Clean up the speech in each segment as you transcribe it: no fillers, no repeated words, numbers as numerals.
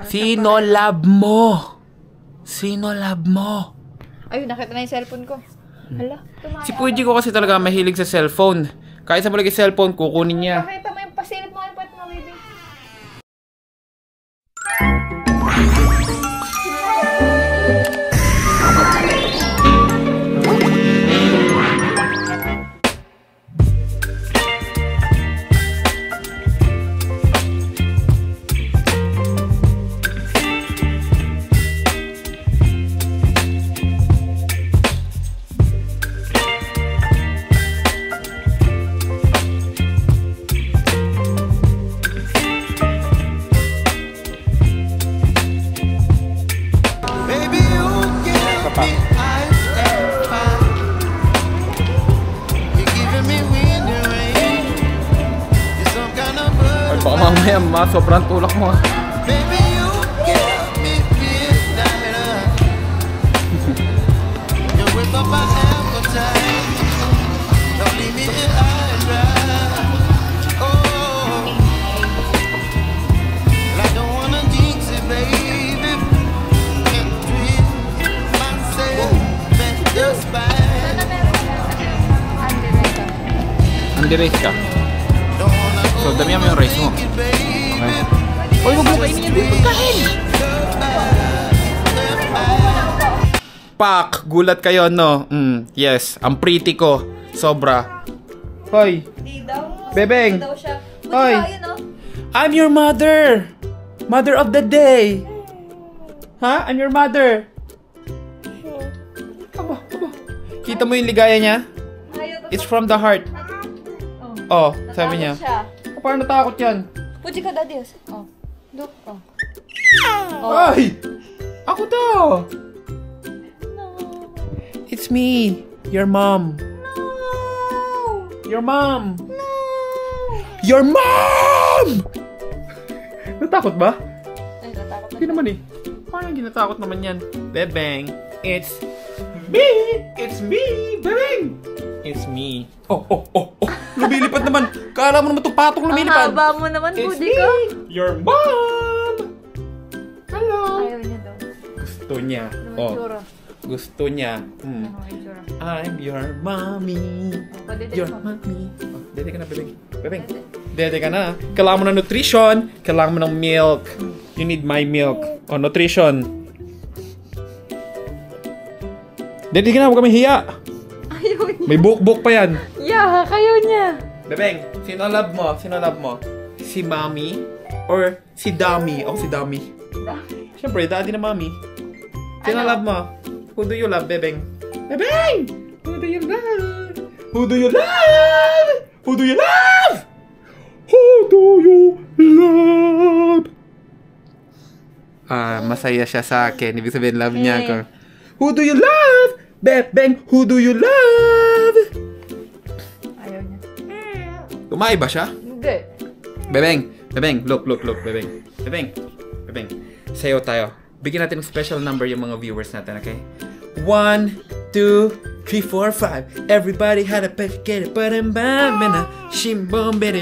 Sino love mo? Sino love mo? Ayun, nakita na yung cellphone ko. Hala, Si Puji ko kasi talaga mahilig sa cellphone. Kahit sa malaki cellphone, kukunin niya. Pakita mo yung pasilip mo. Ano pa ito, baby? Baka mamaya sobrang tulak mo. Under-race ka. So, damihan mo yung race mo. Okay. Uy, huwag mo kainin yan. Pagkain! Pak! Gulat kayo, no? Yes. Ang pretty ko. Sobra. Hoy! Bebeng! Hoy! I'm your mother! Mother of the day! Ha? I'm your mother! Aba. Kita mo yung ligaya niya? It's from the heart. Oh, sabi niya. Parang natakot yan. Puji ka, daddy. Oh. Look. Oh. Ay! Ako to! No. It's me. Your mom. No. Your mom. No. Your mom! Natakot ba? Ay, natakot. Hindi naman eh. Parang ginatakot naman yan. Bebeng. It's me! It's me! Bebeng! It's me. Oh. Lumilipad naman. Kala mo naman itong patong lumilipad. Ang haba mo naman, It's Puji me! ka. Your mom! Hello! Ayaw niya daw. Gusto niya. Ano itsura? Gusto niya. Ano itsura? I'm your mommy. Your mommy. Oh, dede ka na, Bebeng. Bebeng. Dede ka na. Kailangan mo ng nutrition. Kailangan mo ng milk. You need my milk. Oh, nutrition. Dede ka na. Huwag kami hiya. Ayaw niya. May buhok-buhok pa yan. Yeah, kayo niya. Bebeng, sino love mo? Sino love mo? Si Mommy? Or si Dummy? Ako si Dummy. Siyempre, daddy na Mommy. Sino love mo? Who do you love, Bebeng? Bebeng! Who do you love? Who do you love? Who do you love? Who do you love? Masaya siya sa akin. Ibig sabihin, love niya ako. Who do you love? Bebeng, who do you love? Ayaw niya. Kumain ba siya? Hindi. Bebeng, look, Bebeng. Bebeng, sayo tayo. Bigyan natin ng special number yung mga viewers natin, okay? 1, 2, 3, 4, 5. Everybody had a pet, get it, but I'm bad, man. Shimbom, baby.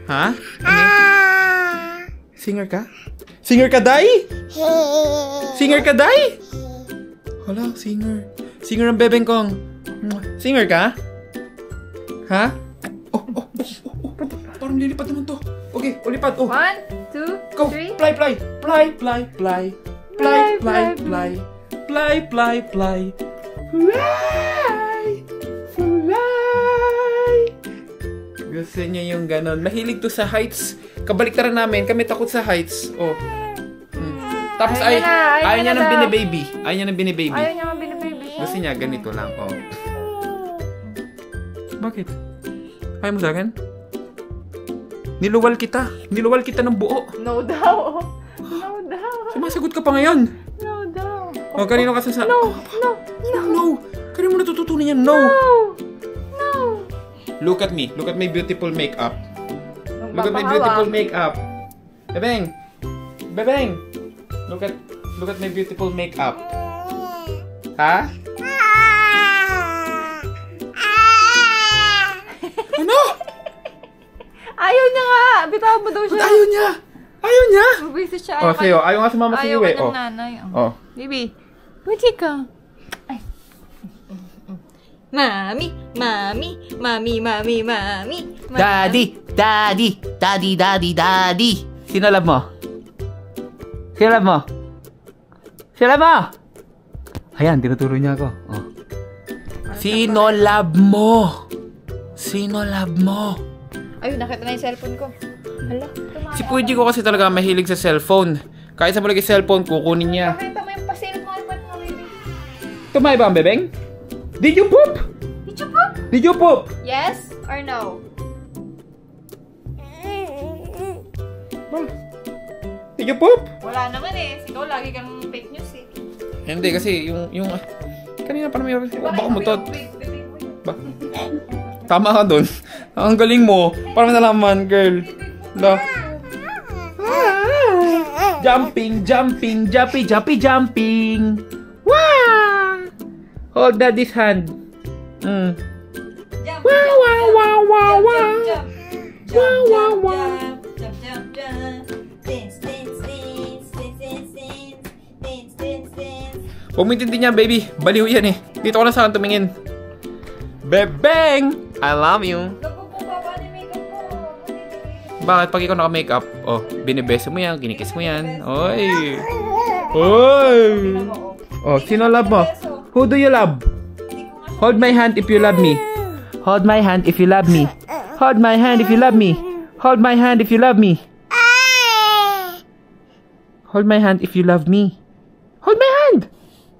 Ha? Ano? Singer ka? Singer ka, Day? Singer ka, Day? Hala, singer. Singer ang Bebeng Kong. Singer ka? Ha? Oh. Parang lilipad naman to. Okay, ulipad. Oh. 1, 2, Go. 3. Fly. Gusto niya yung ganon. Mahilig to sa heights. Kabaliktaran namin. Kami takot sa heights. Oh. Tapos ayaw niya ng binibaby. Ayaw niya ng binibaby. Gusto niya ganito lang. Oh. Bakit? Ayaw mo sa akin? Niluwal kita ng buo. No daw. Sumasagot ka pa ngayon. No daw. Oh, kanino ka sa... No. Kanino mo natututunan yan? No. Look at me. Look at my beautiful makeup. Look at my beautiful makeup. Bebeng. Look at my beautiful makeup. Ha? Ano? Ayaw niya nga. Bitawan mo daw siya. Ayaw niya. Ayaw niya! Mabisi siya. Oh, sa'yo. Ayaw nga sumama sa iyo eh. Ayaw Oh. ka ng nanay. Oh. Baby, pwede ka. Ay. Mami, mami, mami, mami, mami. Daddy! Daddy! Daddy, daddy, daddy! Sino love mo? Sino love mo? Sino love mo? Ayan, tinuturo niya ako. Oh. Sino love mo? Sino love mo? Ayun, nakita na yung cellphone ko. Hala, tumama. Si Puji ko kasi talaga mahilig sa cellphone. Kahit sa malaki cellphone, kukunin niya. Pakita mo yung pasil mo. Ipan mo, baby. Tumay ba ang bebeng? Did you poop? Did you poop? Did you poop? Yes or no? Did you poop? Wala naman eh. Ikaw lagi kang fake news eh. Hindi kasi yung kanina pa naman baka mo to. Ba? Tama ka dun. Ang galing mo. Parang nalaman, girl. La. Jumping, jumping, jumpy, jumpy, jumping. Wow! Hold daddy's hand. Mm. Jump, Wow, wow, wow, wow, wow. jump, Wow, wow, wow. jump, jump, jump. Dance, dance, dance, dance, dance, dance, dance, dance, dance. Huwag mo intindi niya, baby. Baliw yan eh. Dito ko na saan tumingin. Bebeng! I love you. Nagpupababa ni makeup mo. Bakit pag ikaw naka-makeup, oh, binibeso mo yan, kinikiss mo yan. Oy! Oy! Oh, sino love mo? Who do you love? Hold my hand if you love me. Hold my hand if you love me. Hold my hand if you love me. Hold my hand if you love me. Hold my hand if you love me. Hold my hand!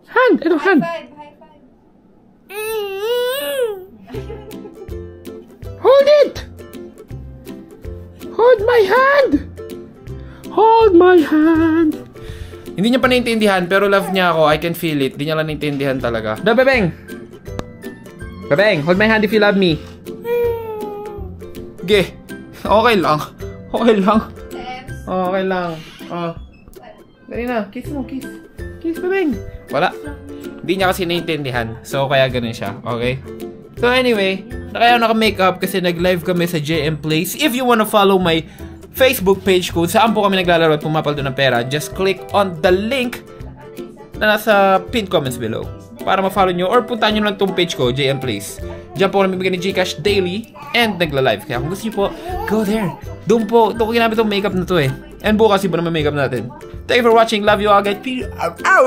Hand! Ano hand? High five. Hold it! Hold my hand! Hold my hand! Hindi niya pa naintindihan, pero love niya ako. I can feel it. Hindi niya lang naintindihan talaga. Da, Bebeng! Bebeng, hold my hand if you love me. Okay. Okay lang. Okay lang. Okay lang. Oh. Dali na. Kiss mo, kiss. Kiss, Bebeng. Wala. Hindi niya kasi naintindihan. So, kaya ganun siya. Okay? So, anyway, kaya naka-makeup kasi nag-live kami sa JM Place. If you wanna follow my Facebook page kung saan po kami naglalaro at pumapaldo ng pera, just click on the link na nasa pinned comments below para ma-follow nyo or puntahan nyo lang itong page ko, JM Place. Diyan po kami bibigyan ni Gcash daily and nagla-live. Kaya kung gusto nyo po, go there. Doon po, ito ko ginamit itong makeup na to eh. And bukas iba naman makeup natin. Thank you for watching. Love you all guys. Peace. Ow!